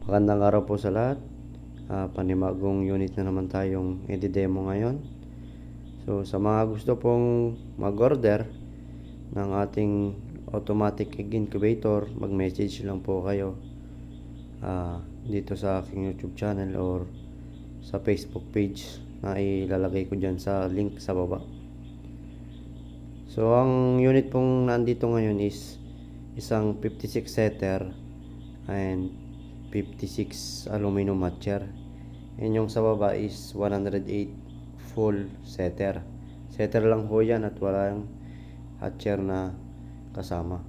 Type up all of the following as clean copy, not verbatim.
Magandang araw po sa lahat. Panibagong unit na naman tayong i-demo ngayon. So sa mga gusto pong mag-order ng ating automatic egg incubator, mag-message lang po kayo dito sa aking YouTube channel or sa Facebook page na ilalagay ko dyan sa link sa baba. So ang unit pong nandito ngayon is isang 56 setter and 56 aluminum hatcher. And yung sa baba is 108 full setter. Setter lang po yan at walang hatcher na kasama.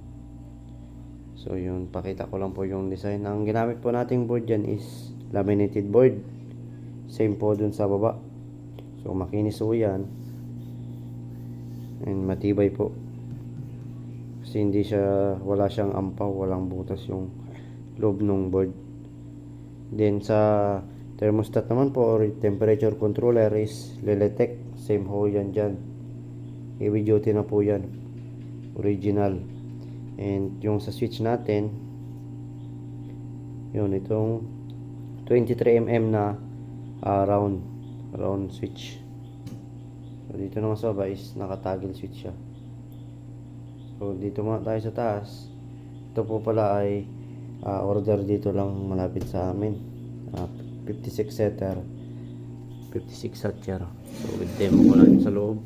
So yun, pakita ko lang po yung design. Ang ginamit po nating board dyan is laminated board. Same po dun sa baba. So makinis po yan. And matibay po. Kasi hindi siya, wala siyang ampaw, walang butas yung loob ng board. Then sa thermostat naman po or temperature controller is Lelitech. Same ho yan dyan. Heavy duty na po yan. Original. And yung sa switch natin, yun, itong 23mm na round switch. So dito naman sa baba is nakatagil switch siya. So dito muna tayo sa taas. Ito po pala ay order dito lang malapit sa amin. 56 setter, 56 hatcher. So with demo ko lang sa loob.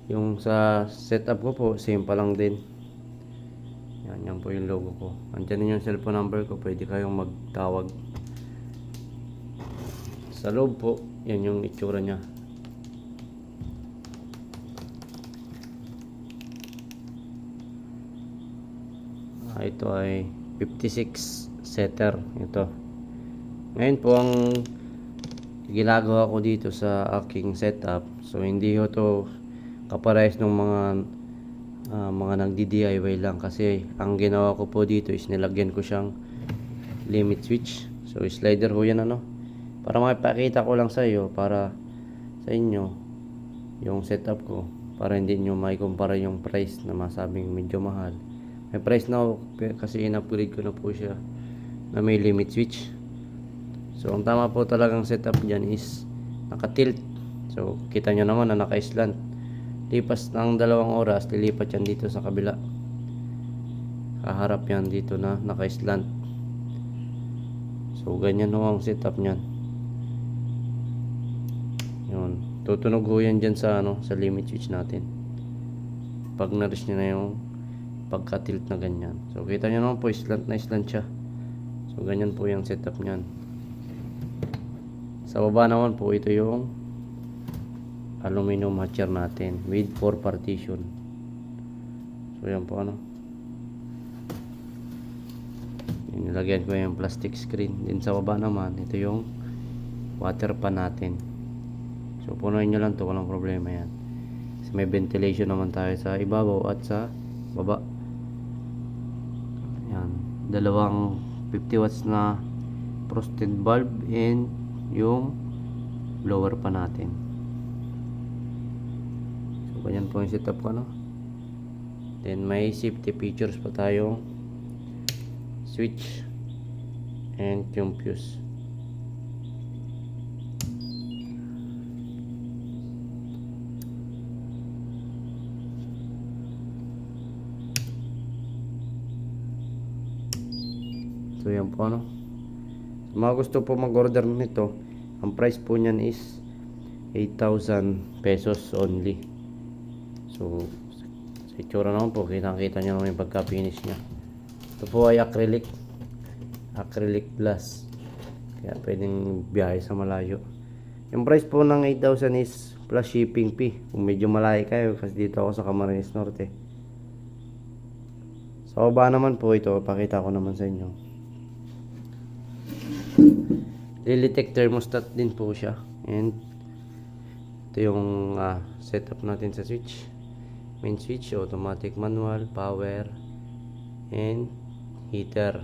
Yung sa setup ko po same pa lang din. Yan po yung logo ko. Andiyan yung cellphone number ko, pwede kayong magtawag. Sa loob po, yan yung itsura nya. Ito ay 56 setter ito. Ngayon po ang ginagawa ko dito sa aking setup, so hindi ho to kaparehas ng mga nagdi-DIY lang, kasi ang ginawa ko po dito is nilagyan ko siyang limit switch. So slider ho yan, para makipakita ko lang sa iyo, para sa inyo yung setup ko, para hindi nyo maikumpara yung price na masabing medyo mahal. May price na kasi in-upgrade ko na po siya na may limit switch. So ang tama po talagang setup dyan is naka-tilt. So kita nyo naman na naka-slant. Lipas ng 2 oras, lilipat yan dito sa kabila. Kaharap yan dito na naka-slant. So ganyan ho ang setup nyan. Yun. Tutunog ho yan dyan sa, sa limit switch natin. Pag na-reach nyo na yung pagka-tilt na ganyan. So kita nyo naman po, slant na slant siya. So ganyan po yung setup nyan. Sa baba naman po, ito yung aluminum hatcher natin with 4 partition. So yan po, nilagyan ko yung plastic screen. Din sa baba naman, ito yung water pan natin. So punuin nyo lang to, walang problema yan. Kasi may ventilation naman tayo sa ibabaw at sa baba. Yan, dalawang 50 watts na frosted bulb and yung blower pa natin. So ganyan po yung setup ko, Then may safety features pa tayong switch and yung fuse. So yan po, Sa mga gusto po mag-order nito, ang price po niyan is 8,000 pesos only. So sa itsura naman po, kita nyo naman yung pagka-finish nya. Ito po ay acrylic glass, kaya pwedeng biyahe sa malayo. Yung price po ng 8,000 is plus shipping fee kung medyo malayo kayo, kasi dito ako sa Camarines Norte. Sa baba naman po, ito pakita ko naman sa inyo. Lelitech thermostat din po siya. And ito yung setup natin sa switch. Main switch, automatic, manual, power, and heater,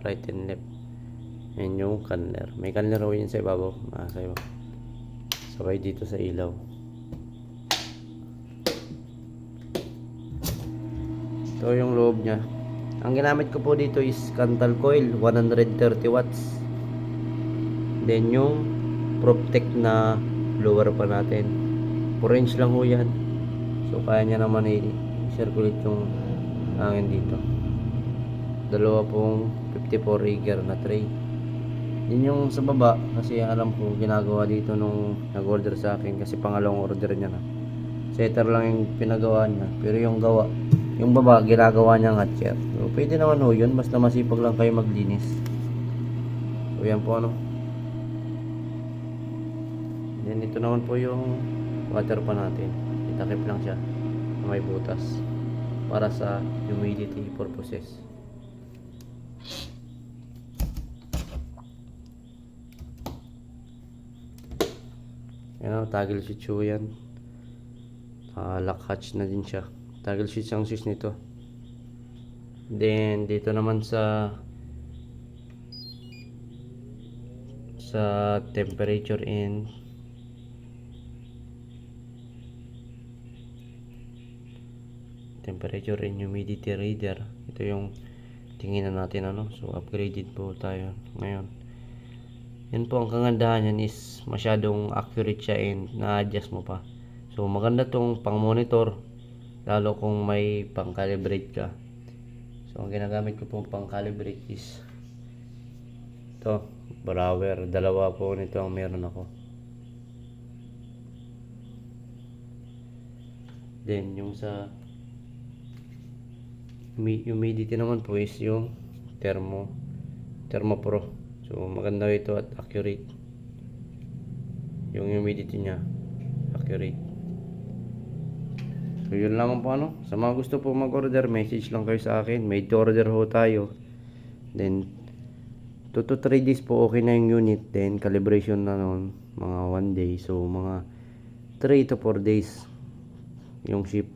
right and left. And yung candler. May candler ho yun sa ibabaw. Sabay dito sa ilaw. Ito yung loob nya. Ang ginamit ko po dito is Cantal coil 130 watts. Then yung PropTech na blower pa natin 4 inch lang ho yan. So kaya niya naman i-circulate yung hangin dito. Dalawa pong 54 Rieger na tray. Yun yung sa baba, kasi alam ko ginagawa dito nung nag-order sa akin, kasi pangalawang order niya na. Setter lang yung pinagawa niya, pero yung baba ginagawa niya nga chair. So pwede naman ho yun, basta masipag lang kayo maglinis. So yan po ano. Then ito naman po yung water pa natin. Itakip lang siya na may butas para sa humidity purposes. Yan, toggle switch po yan. Lock hatch na din siya. Toggle switch ang switch nito. Then dito naman sa temperature and humidity reader. Ito yung tingnan natin ano. So upgraded po tayo ngayon. Yan po ang kagandahan yan is masyadong accurate siya and na-adjust mo pa. So maganda tong pang monitor lalo kung may pang calibrate ka. So ang ginagamit ko pong pang calibrate is ito, Brawer. Dalawa po nito ang meron ako. Then yung sa humidity naman po is yung Thermo Pro. So maganda ito at accurate. Yung humidity niya accurate. So yun lang po ano. Sa mga gusto po mag-order, message lang kayo sa akin. Made to order ho tayo. Then 2 to 3 days po okay na yung unit. Then calibration na noon mga 1 day. So mga 3 to 4 days yung ship.